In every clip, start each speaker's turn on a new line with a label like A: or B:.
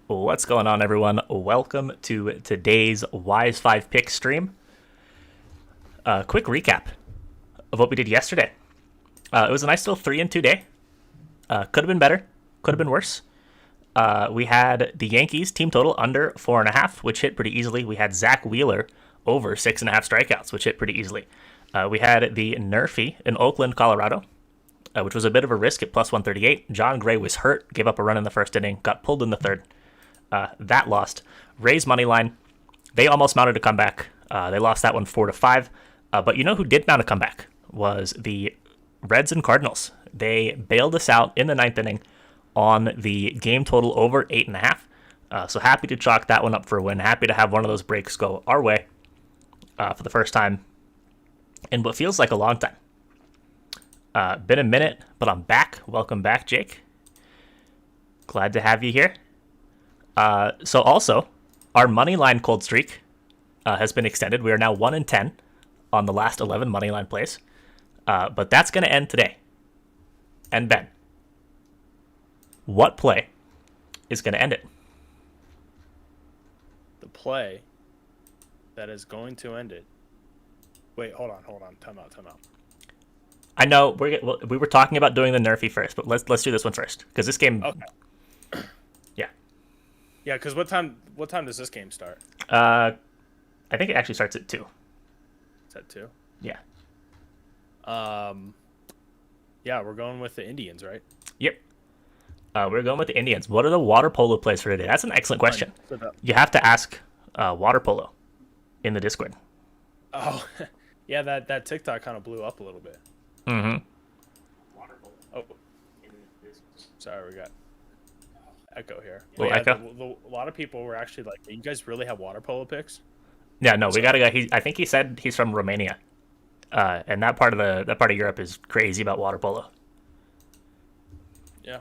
A: What's going on, everyone? Welcome to today's Wise 5 pick stream. Quick recap of what we did yesterday. It was a nice little 3-2 day. Could have been better, could have been worse. We had the Yankees team total under 4.5, which hit pretty easily. We had Zach Wheeler over 6.5 strikeouts, which hit pretty easily. We had the Nerfy in Oakland, Colorado, which was a bit of a risk at plus 138. John Gray was hurt, gave up a run in the first inning, got pulled in the third. That lost. Rays money line, they almost mounted a comeback. They lost that one 4-5. But you know who did mount a comeback was the Reds and Cardinals. They bailed us out in the ninth inning on the game total over 8.5. So happy to chalk that one up for a win. Happy to have one of those breaks go our way for the first time in what feels like a long time. Been a minute, but I'm back. Welcome back, Jake. Glad to have you here. So also, our money line cold streak has been extended. We are now 1-10 on the last 11 money line plays. But that's going to end today. And Ben, what play is going to end it?
B: The play that is going to end it. Wait, hold on. Time out.
A: I know we were talking about doing the Nerfy first, but let's do this one first because this game.
B: Okay.
A: Yeah.
B: Yeah, because what time does this game start?
A: I think it actually starts at 2.
B: Is that 2?
A: Yeah.
B: Yeah, we're going with the Indians, right?
A: Yep. We're going with the Indians. What are the water polo plays for today? That's an excellent question. You have to ask water polo in the Discord.
B: Oh, yeah, that TikTok kind of blew up a little bit.
A: Mm-hmm.
B: Water polo. Oh, sorry, we got echo here.
A: Well,
B: yeah,
A: echo?
B: A lot of people were actually like, "You guys really have water polo picks?"
A: Yeah, no, we got a guy. I think he said he's from Romania, and that part of Europe is crazy about water polo.
B: Yeah.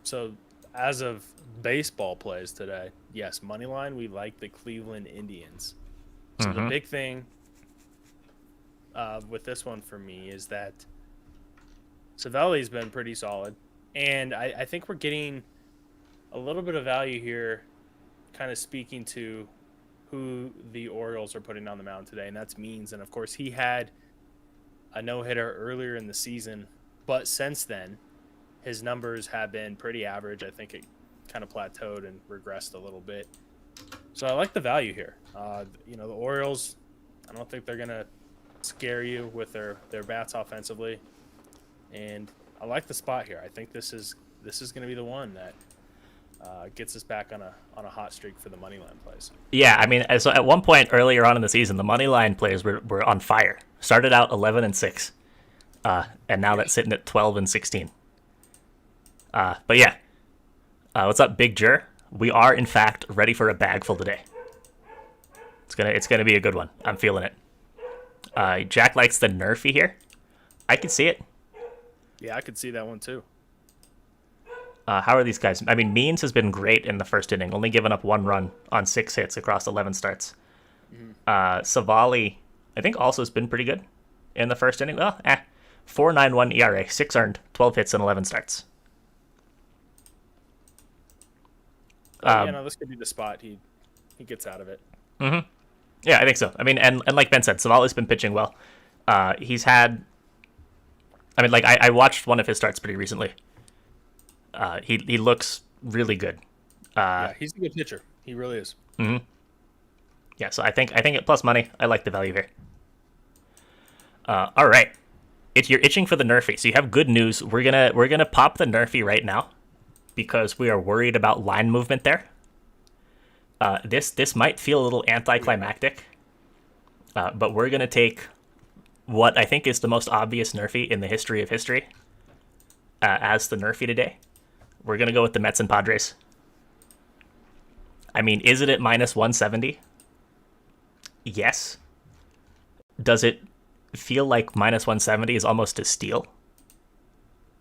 B: So, as of baseball plays today, yes, money line, we like the Cleveland Indians. So the big thing with this one for me is that Savelli's been pretty solid, and I think we're getting a little bit of value here, kind of speaking to who the Orioles are putting on the mound today, and that's Means. And of course, he had a no-hitter earlier in the season, but since then, his numbers have been pretty average. I think it kind of plateaued and regressed a little bit. So I like the value here. The Orioles, I don't think they're going to scare you with their bats offensively. And I like the spot here. I think this is going to be the one that gets us back on a hot streak for the money line plays.
A: Yeah, I mean, so at one point earlier on in the season, the money line plays were on fire. Started out 11-6, and now that's sitting at 12-16. But yeah, what's up, Big Jur? We are in fact ready for a bag full today. It's gonna be a good one. I'm feeling it. Jack likes the Nerfy here. I can see it.
B: Yeah, I could see that one too.
A: How are these guys? I mean, Means has been great in the first inning, only giving up 1 run on 6 hits across 11 starts. Savali, I think, also has been pretty good in the first inning. Well, 4.91 ERA, 6 earned, 12 hits, and 11 starts.
B: This could be the spot he gets out of it.
A: Mm-hmm. Yeah, I think so. I mean, and like Ben said, Savali's been pitching well. He's had... I mean, like, I watched one of his starts pretty recently. He looks really good.
B: Yeah, he's a good pitcher. He really is.
A: Mm-hmm. Yeah, so I think at plus money, I like the value here. All right. If you're itching for the Nerfy, so you have good news. We're gonna pop the Nerfy right now because we are worried about line movement there. This might feel a little anticlimactic, but we're gonna take what I think is the most obvious Nerfy in the history of history as the Nerfy today. We're going to go with the Mets and Padres. I mean, is it at minus 170? Yes. Does it feel like minus 170 is almost a steal?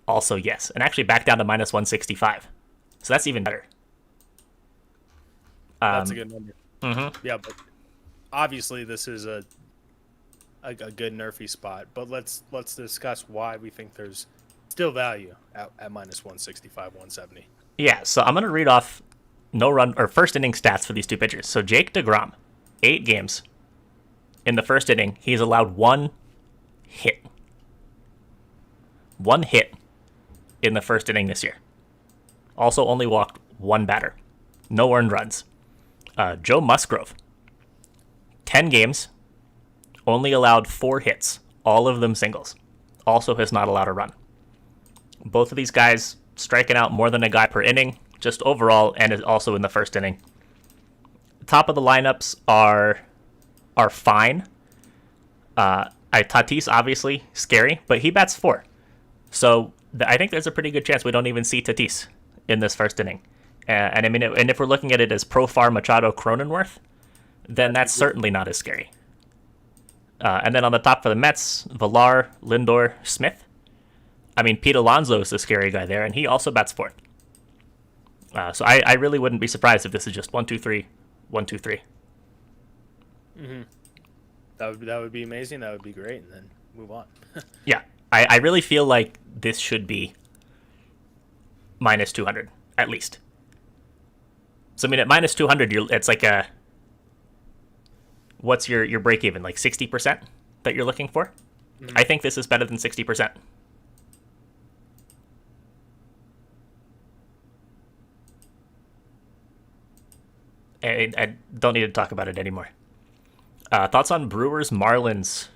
A: Also, yes. And actually back down to minus 165. So that's even better.
B: That's a good number.
A: Mm-hmm.
B: Yeah, but obviously this is a good Nerfy spot. But let's discuss why we think there's Still value at minus 165, 170.
A: Yeah, so I'm going to read off no run or first inning stats for these two pitchers. So Jake DeGrom, 8 games. In the first inning, he's allowed 1 hit. 1 hit in the first inning this year. Also only walked 1 batter. No earned runs. Joe Musgrove, 10 games, only allowed 4 hits, all of them singles. Also has not allowed a run. Both of these guys striking out more than a guy per inning, just overall, and also in the first inning. Top of the lineups are fine. Tatis, obviously, scary, but he bats 4. So I think there's a pretty good chance we don't even see Tatis in this first inning. And I mean, and if we're looking at it as Profar, Machado, Cronenworth, then that's certainly not as scary. And then on the top for the Mets, Villar, Lindor, Smith. I mean, Pete Alonso is the scary guy there, and he also bats 4th. So I really wouldn't be surprised if this is just 1, 2, 3, 1, 2, 3.
B: Mm-hmm. That would be amazing. That would be great, and then move on.
A: Yeah, I really feel like this should be minus 200 at least. So I mean, at minus 200, it's like a what's your break even, like 60% that you're looking for? Mm-hmm. I think this is better than 60%. I don't need to talk about it anymore. Thoughts on Brewers, Marlins,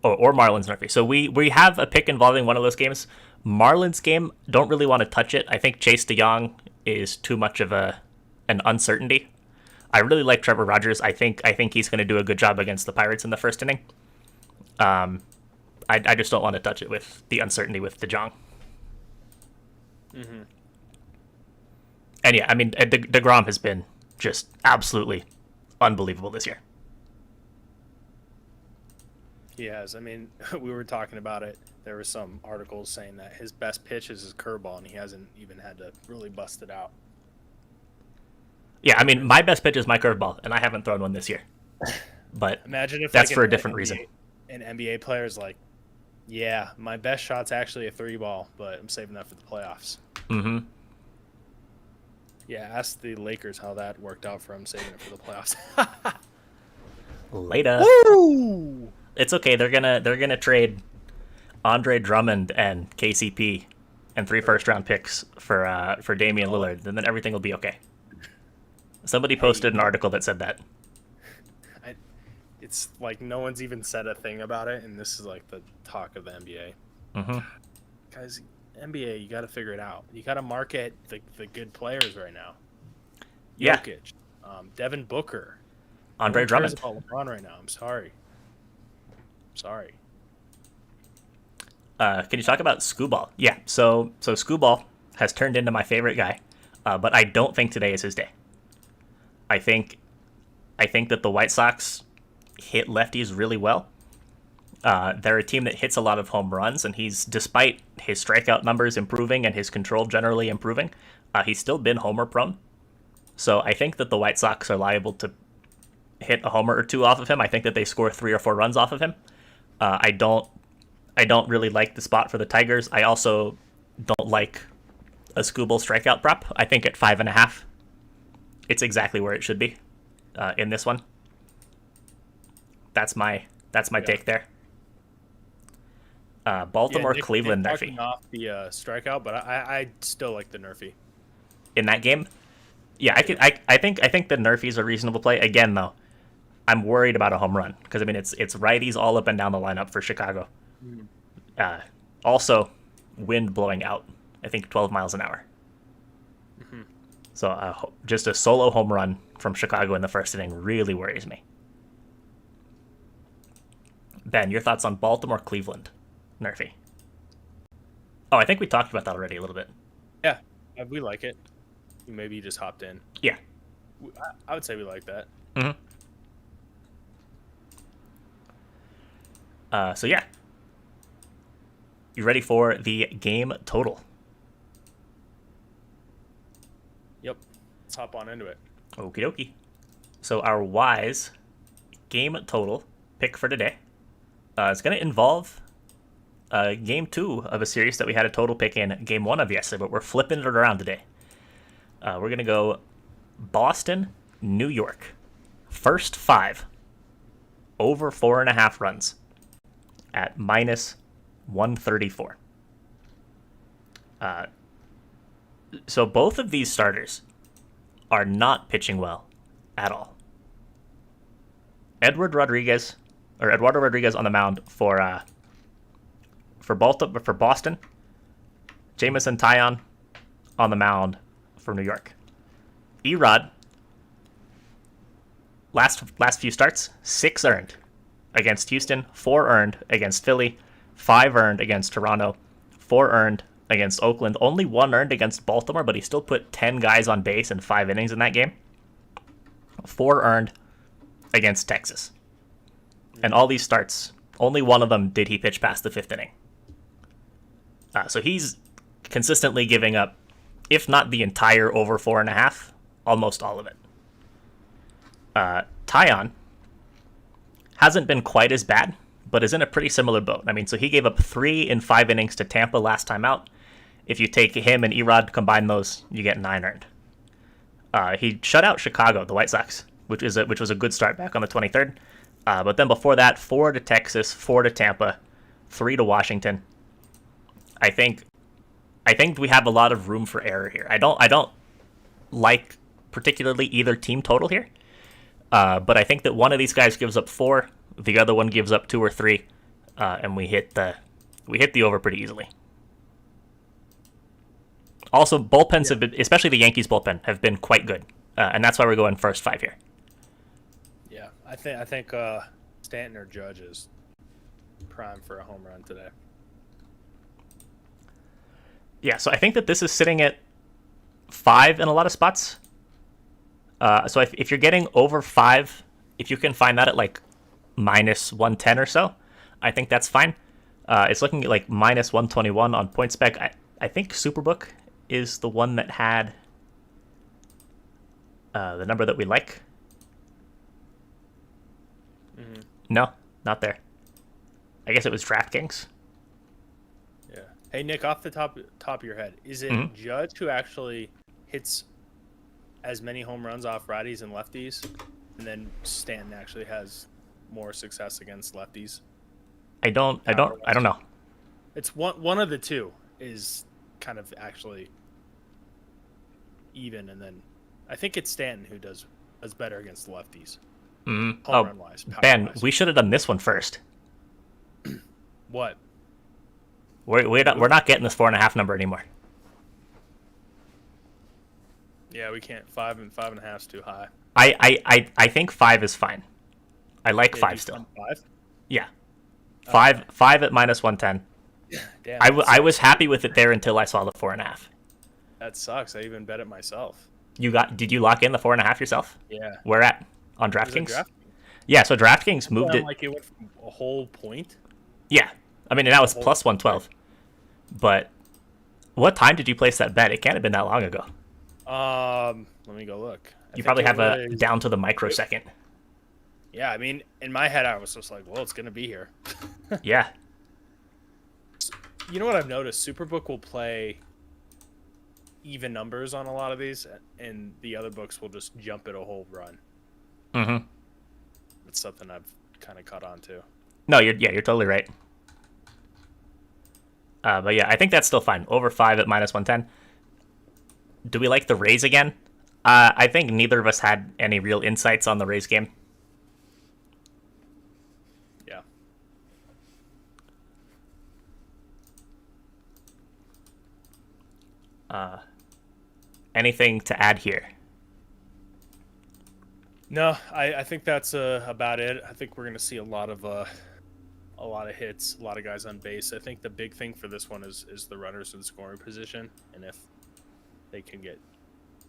A: or Marlins Murphy. So we have a pick involving one of those games. Marlins game, don't really want to touch it. I think Chase DeYoung is too much of an uncertainty. I really like Trevor Rogers. I think he's going to do a good job against the Pirates in the first inning. I just don't want to touch it with the uncertainty with DeJong.
B: Mm-hmm.
A: And yeah, I mean, DeGrom has been just absolutely unbelievable this year.
B: He has. I mean, we were talking about it. There were some articles saying that his best pitch is his curveball, and he hasn't even had to really bust it out.
A: Yeah, I mean, my best pitch is my curveball, and I haven't thrown one this year. But
B: imagine if
A: that's
B: like
A: for a different reason.
B: An NBA player is like, yeah, my best shot's actually a 3-ball, but I'm saving that for the playoffs.
A: Mm-hmm.
B: Yeah, ask the Lakers how that worked out for him saving it for the playoffs.
A: Later.
B: Woo!
A: It's okay. They're gonna trade Andre Drummond and KCP and 3 first-round picks for Damian Lillard, and then everything will be okay. Somebody posted an article that said that.
B: It's like no one's even said a thing about it, and this is like the talk of the NBA.
A: Mm-hmm.
B: Guys, NBA, you got to figure it out. You got to market the good players right now.
A: Yeah.
B: Jokic, Devin Booker,
A: Andre Drummond.
B: About LeBron right now. I'm sorry.
A: Can you talk about Scooball? Yeah. So Scooball has turned into my favorite guy, but I don't think today is his day. I think that the White Sox hit lefties really well. They're a team that hits a lot of home runs, and despite his strikeout numbers improving and his control generally improving, he's still been homer prone. So I think that the White Sox are liable to hit a homer or 2 off of him. I think that they score 3 or 4 runs off of him. I don't really like the spot for the Tigers. I also don't like a Scooball strikeout prop. I think at 5.5, it's exactly where it should be in this one. That's my take there. Baltimore, Cleveland, Nerfy.
B: Off the strikeout, but I still like the Nerfy
A: in that game. Yeah, I think the Nerfy's a reasonable play. Again, though, I'm worried about a home run because I mean it's righties all up and down the lineup for Chicago. Also, wind blowing out. I think 12 miles an hour. Mm-hmm. So just a solo home run from Chicago in the first inning really worries me. Ben, your thoughts on Baltimore, Cleveland, Nerfy? Oh, I think we talked about that already a little bit.
B: Yeah, we like it. Maybe you just hopped in.
A: Yeah.
B: I would say we like that.
A: Mm-hmm. So, yeah. You ready for the game total?
B: Yep. Let's hop on into it.
A: Okie dokie. So, our Wise game total pick for today is going to involve game 2 of a series that we had a total pick in game 1 of yesterday, but we're flipping it around today. We're going to go Boston, New York. First 5. Over 4.5 runs at minus 134. So both of these starters are not pitching well at all. Eduardo Rodriguez on the mound for Boston. Jameson Taillon on the mound for New York. Erod, last few starts, 6 earned against Houston, 4 earned against Philly, 5 earned against Toronto, 4 earned against Oakland, only 1 earned against Baltimore, but he still put 10 guys on base in 5 innings in that game. 4 earned against Texas. And all these starts, only one of them did he pitch past the 5th inning. So he's consistently giving up, if not the entire over 4.5, almost all of it. Taillon hasn't been quite as bad, but is in a pretty similar boat. I mean, so he gave up 3 in 5 innings to Tampa last time out. If you take him and Erod, combine those, you get 9 earned. He shut out Chicago, the White Sox, which was a good start back on the 23rd. But then before that, 4 to Texas, 4 to Tampa, 3 to Washington. I think we have a lot of room for error here. I don't like particularly either team total here. But I think that one of these guys gives up 4, the other one gives up 2 or 3, and we hit the over pretty easily. Also, bullpens have been, especially the Yankees bullpen, have been quite good, and that's why we're going first 5 here.
B: Yeah, I think Stanton or Judge is prime for a home run today.
A: Yeah, so I think that this is sitting at 5 in a lot of spots. So if you're getting over 5, if you can find that at like minus 110 or so, I think that's fine. It's looking at like minus 121 on PointsBet. I think Superbook is the one that had the number that we like.
B: Mm-hmm.
A: No, not there. I guess it was DraftKings.
B: Yeah. Hey, Nick, off the top of your head, is it Judge who actually hits as many home runs off righties and lefties, and then Stanton actually has more success against lefties?
A: I don't know.
B: It's one of the two is kind of actually even, and then I think it's Stanton who does better against lefties.
A: Mm-hmm.
B: Home run wise.
A: Ben, we should have done this one first.
B: What?
A: We're not getting this 4.5 number anymore.
B: Yeah, we can't. 5 and 5.5 is too high.
A: I think 5 is fine. I like 5 still.
B: 5?
A: Yeah. 5 at minus 110.
B: Damn,
A: I was happy with it there until I saw the 4.5.
B: That sucks. I even bet it myself.
A: Did you lock in the 4.5 yourself?
B: Yeah.
A: Where at? On DraftKings? Yeah, so DraftKings moved it.
B: Like it went from a whole point?
A: Yeah. I mean, that was plus 112. But what time did you place that bet? It can't have been that long ago.
B: Let me go look.
A: You probably have a down to the microsecond.
B: Yeah, I mean, in my head, I was just like, well, it's going to be here.
A: Yeah.
B: You know what I've noticed? Superbook will play even numbers on a lot of these, and the other books will just jump it a whole run.
A: Mm-hmm.
B: That's something I've kind of caught on to.
A: No, you're totally right. But yeah, I think that's still fine. Over 5 at minus 110. Do we like the Rays again? I think neither of us had any real insights on the Rays game. Yeah. Anything to add here?
B: No, I think that's about it. I think we're going to see a lot of hits, a lot of guys on base. I think the big thing for this one is the runners in scoring position, and if they can get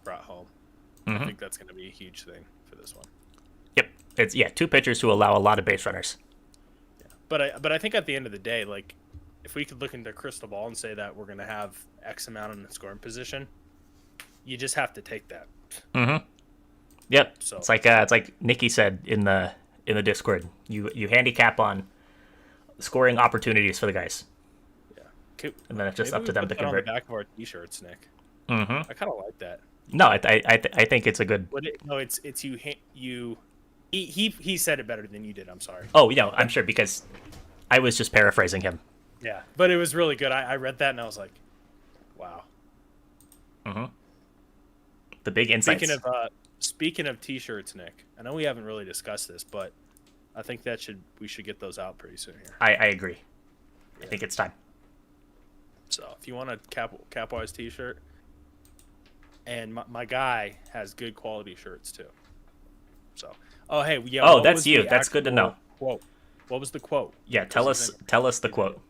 B: brought home. I think that's going to be a huge thing for this one.
A: Yep, it's 2 pitchers who allow a lot of base runners.
B: Yeah. But I think at the end of the day, like if we could look into the crystal ball and say that we're going to have X amount in the scoring position, you just have to take that.
A: Mm-hmm. Yep.
B: So
A: it's like Nikki said in the Discord. You handicap on scoring opportunities for the guys. and then it's just
B: maybe
A: up
B: we
A: to them
B: put
A: to
B: that on the
A: convert.
B: back of our t-shirts, Nick.
A: Mm-hmm.
B: I kind of like that.
A: No, I think it's a good.
B: No, it's you. He said it better than you did. I'm sorry.
A: Oh, I'm sure because I was just paraphrasing him.
B: Yeah, but it was really good. I read that and I was like, wow.
A: Mm-hmm. The big insights.
B: Speaking of t-shirts, Nick, I know we haven't really discussed this, but I think we should get those out pretty soon here.
A: I agree. Yeah. I think it's time.
B: So if you want a Capwise t-shirt, and my guy has good quality shirts too. So hey, yeah.
A: Oh, that's you. That's good to know.
B: Quote. What was the quote?
A: Yeah, tell us the quote.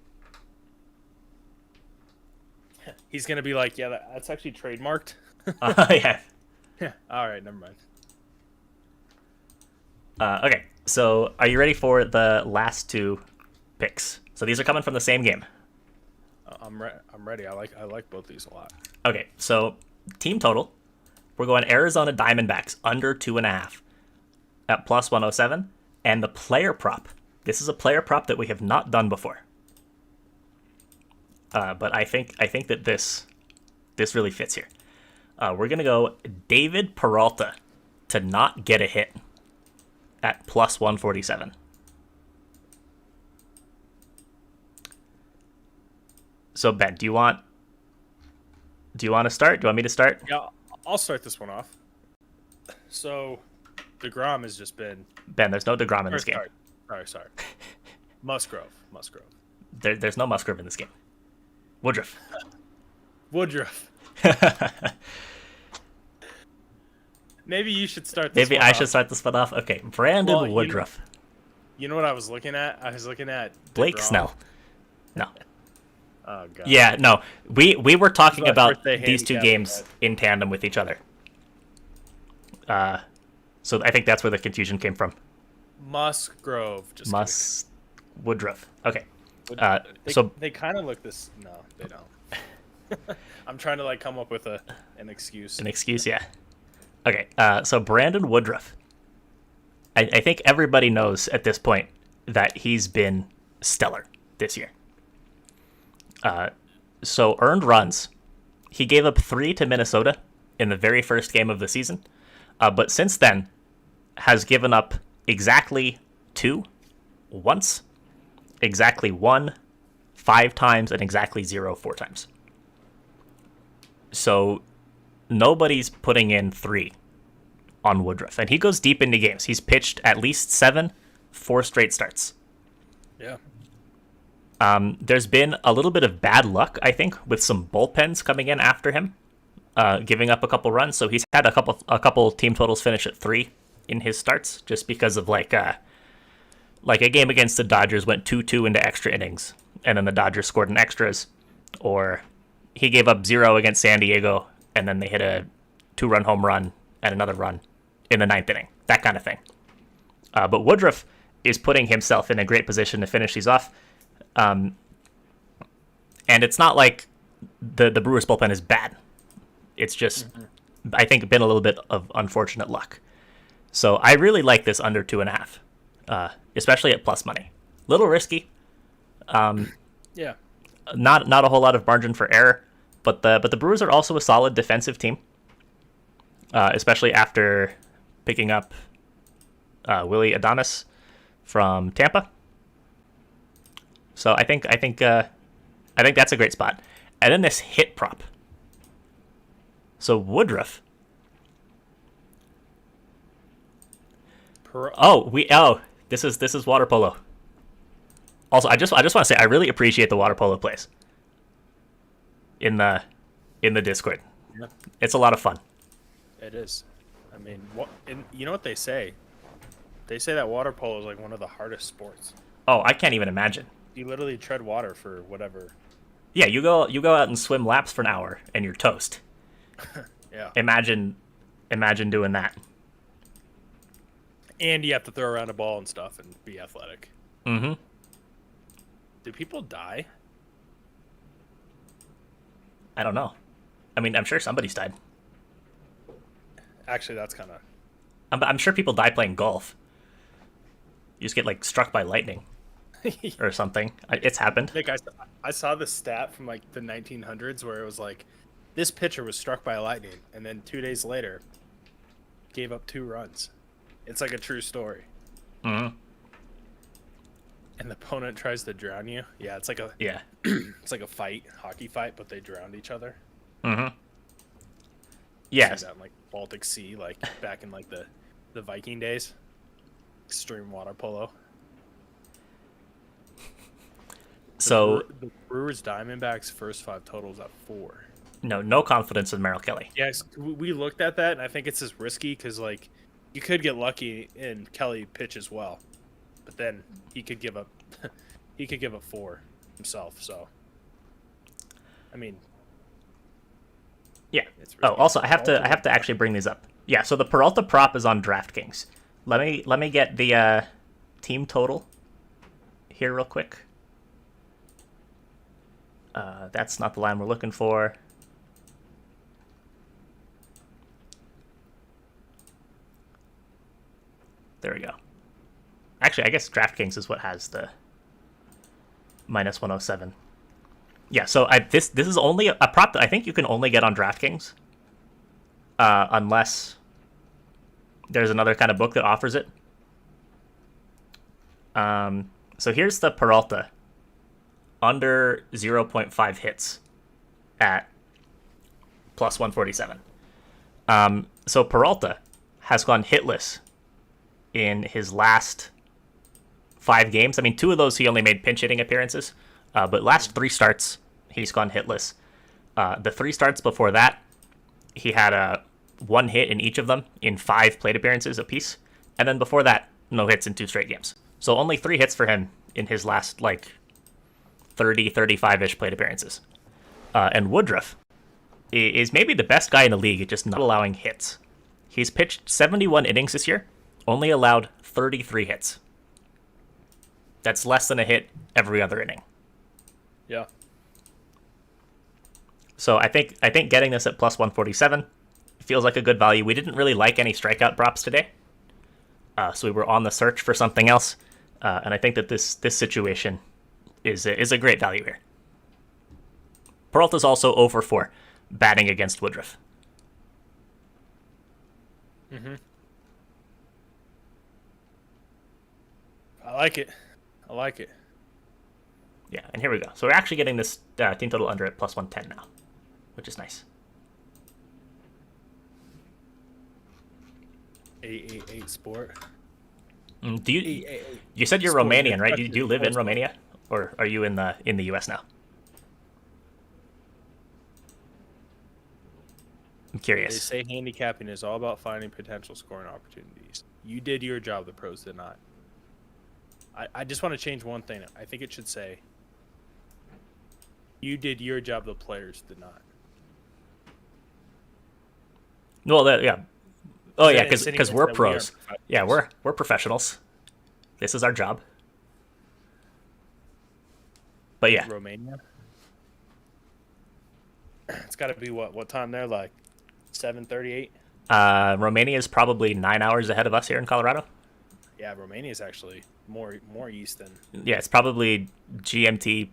B: He's gonna be like, yeah, that's actually trademarked.
A: Yeah.
B: Yeah. All right, never mind.
A: Okay, so are you ready for the last two picks? So these are coming from the same game.
B: I'm ready. I like both these a lot.
A: Okay, so team total, we're going Arizona Diamondbacks under 2.5 at plus 107, and the player prop. This is a player prop that we have not done before. But I think that this really fits here. We're gonna go David Peralta to not get a hit at plus 147. So Ben, do you want to start? Do you want me to start?
B: Yeah, I'll start this one off. So, DeGrom has just been.
A: Ben, there's no DeGrom in this game.
B: Sorry. Musgrove.
A: There's no Musgrove in this game. Woodruff.
B: Maybe you should start this
A: Maybe
B: one
A: I
B: off.
A: should start this one off? Okay, Brandon Woodruff.
B: You know what I was looking at? I was looking at
A: Blake
B: DeGrom.
A: Snell. No.
B: Oh, God.
A: Yeah, no. We were talking about
B: birthday
A: these two
B: handicap,
A: games
B: right?
A: in tandem with each other. So I think that's where the confusion came from.
B: Musgrove.
A: Woodruff. Okay.
B: They kind of look this. No, they don't. I'm trying to come up with an excuse.
A: An excuse, yeah. Okay. So Brandon Woodruff. I think everybody knows at this point that he's been stellar this year. So earned runs, he gave up 3 to Minnesota in the very first game of the season, but since then has given up exactly 2 once, exactly 1 5 times, and exactly 0 4 times. So nobody's putting in 3 on Woodruff, and he goes deep into games. He's pitched at least 7 4 straight starts.
B: Yeah.
A: There's been a little bit of bad luck, I think, with some bullpens coming in after him, giving up a couple runs. So he's had a couple team totals finish at 3 in his starts, just because of like a game against the Dodgers went 2-2 into extra innings, and then the Dodgers scored in extras, or he gave up 0 against San Diego, and then they hit a 2-run home run and another run in the 9th inning, that kind of thing. But Woodruff is putting himself in a great position to finish these off. And it's not like the Brewers bullpen is bad. It's just, I think, been a little bit of unfortunate luck. So I really like this under 2.5, especially at plus money. Little risky.
B: Yeah.
A: Not a whole lot of margin for error, but the Brewers are also a solid defensive team, especially after picking up Willie Adonis from Tampa. So I think that's a great spot. And then this hit prop. So Woodruff. This is water polo. Also, I just want to say I really appreciate the water polo plays in the Discord.
B: Yeah.
A: It's a lot of fun.
B: It is. I mean, you know what they say? They say that water polo is like one of the hardest sports.
A: Oh, I can't even imagine.
B: You literally tread water for whatever.
A: Yeah, you go out and swim laps for an hour and you're toast.
B: Yeah.
A: Imagine doing that.
B: And you have to throw around a ball and stuff and be athletic.
A: Mm-hmm.
B: Do people die?
A: I don't know. I mean, I'm sure somebody's died.
B: Actually, that's kind of...
A: I'm sure people die playing golf. You just get, struck by lightning. or something. It's happened.
B: Nick, I saw the stat from like the 1900s where it was like this pitcher was struck by lightning, and then 2 days later gave up 2 runs. It's like a true story.
A: Mm-hmm.
B: And the opponent tries to drown you. Yeah, it's like a
A: Yeah.
B: it's like a fight, hockey fight, but they drowned each other.
A: Mm-hmm.
B: Yeah,
A: Yes.
B: that in, like Baltic Sea, like back in like the Viking days, extreme water polo.
A: So
B: The Brewers Diamondbacks first 5 totals at 4.
A: no confidence in Merrill Kelly.
B: Yes, we looked at that, and I think it's just risky because like you could get lucky and Kelly pitches well, but then he could give up he could give up 4 himself. So, I mean,
A: Yeah.
B: it's
A: Oh,
B: risky.
A: also I have to actually bring these up. Yeah. So the Peralta prop is on DraftKings. Let me get the team total here real quick. That's not the line we're looking for. There we go. Actually, I guess DraftKings is what has the minus 107. Yeah, so this is only a prop that I think you can only get on DraftKings, unless there's another kind of book that offers it. So here's the Peralta under 0.5 hits at plus 147. So Peralta has gone hitless in his last 5 games. I mean, 2 of those he only made pinch hitting appearances, but last 3 starts he's gone hitless. The 3 starts before that, he had 1 hit in each of them in 5 plate appearances apiece, and then before that, no hits in 2 straight games. So only 3 hits for him in his last 35-ish plate appearances. And Woodruff is maybe the best guy in the league at just not allowing hits. He's pitched 71 innings this year, only allowed 33 hits. That's less than a hit every other inning.
B: Yeah.
A: So I think getting this at plus 147 feels like a good value. We didn't really like any strikeout props today, so we were on the search for something else. And I think that this situation is a great value here. Peralta's also 0-4 batting against Woodruff.
B: Mm-hmm. I like it. I like it.
A: Yeah, and here we go. So we're actually getting this team total under at plus 110 now, which is nice.
B: 888 sport.
A: Do you?
B: 888.
A: You said you're
B: Sport,
A: Romanian, right? Do
B: especially
A: you live in
B: sports.
A: Romania, or are you in the U.S. now? I'm
B: They
A: curious.
B: say handicapping is all about finding potential scoring opportunities. You did your job, the pros did not. I just want to change one thing. I think it should say, you did your job, the players did not.
A: Well, yeah. Oh yeah, because
B: Insinuates
A: we're
B: that we
A: pros.
B: are
A: Yeah, we're professionals. This is our job. But yeah,
B: Romania. It's got to be what time there? Like 7:38.
A: Romania is probably 9 hours ahead of us here in Colorado.
B: Yeah, Romania is actually more east than.
A: Yeah, it's probably GMT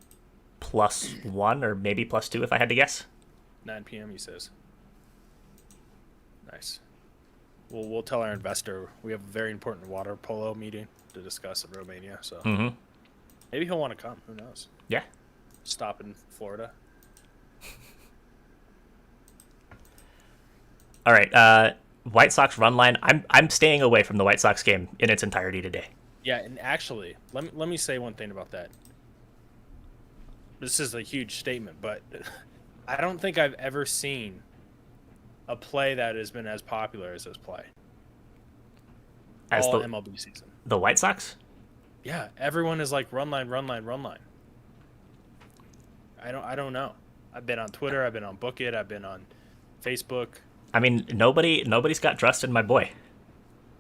A: plus 1 or maybe plus 2 if I had to guess.
B: 9 p.m. He says. Nice. We'll tell our investor we have a very important water polo meeting to discuss in Romania. So
A: Mm-hmm.
B: maybe he'll want to come. Who knows?
A: Yeah.
B: Stop in Florida.
A: All right. White Sox run line. I'm staying away from the White Sox game in its entirety today.
B: Yeah, and actually, let me say one thing about that. This is a huge statement, but I don't think I've ever seen a play that has been as popular as this play.
A: As
B: all
A: the
B: MLB season.
A: the White Sox.
B: Yeah, everyone is like run line, run line, run line. I don't know. I've been on Twitter, I've been on Bookit, I've been on Facebook.
A: I mean, nobody's got trust in my boy.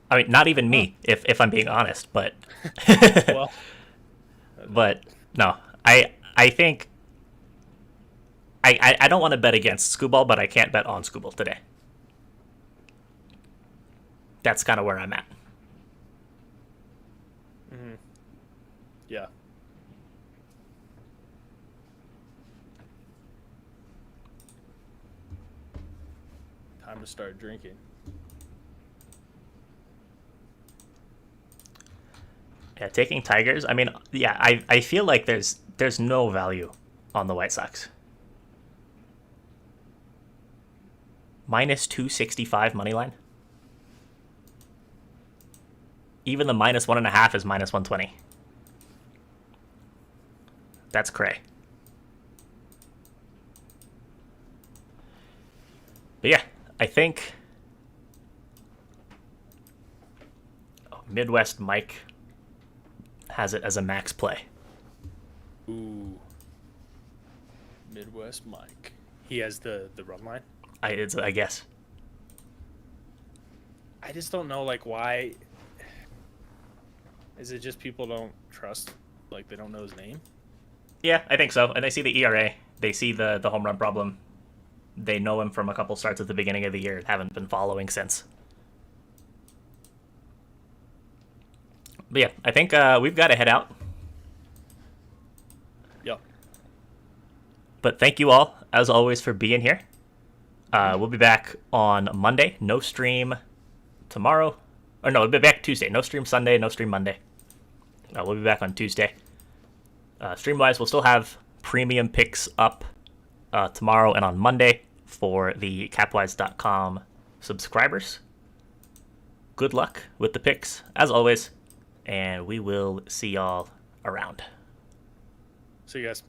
A: I mean, not even me, if I'm being honest. But
B: Well,
A: but no, I think I don't want to bet against Scooball, but I can't bet on Scooball today. That's kind of where I'm at.
B: yeah. time to start drinking.
A: Yeah, taking Tigers. I mean, yeah, I feel like there's no value on the White Sox. Minus 265 money line. Even the minus 1.5 is minus 120. That's cray. But yeah, I think Midwest Mike has it as a max play.
B: Ooh. Midwest Mike. He has the run line.
A: I guess.
B: I just don't know, like, why. Is it just people don't trust, like, they don't know his name?
A: Yeah, I think so. And they see the ERA. They see the home run problem. They know him from a couple starts at the beginning of the year. Haven't been following since. But yeah, I think we've got to head out.
B: Yep.
A: But thank you all, as always, for being here. We'll be back on Monday. No stream tomorrow. Or no, we'll be back Tuesday. No stream Sunday, no stream Monday. We'll be back on Tuesday. Stream-wise, we'll still have premium picks up tomorrow and on Monday for the capwise.com subscribers. Good luck with the picks, as always, and we will see y'all around.
B: See you guys.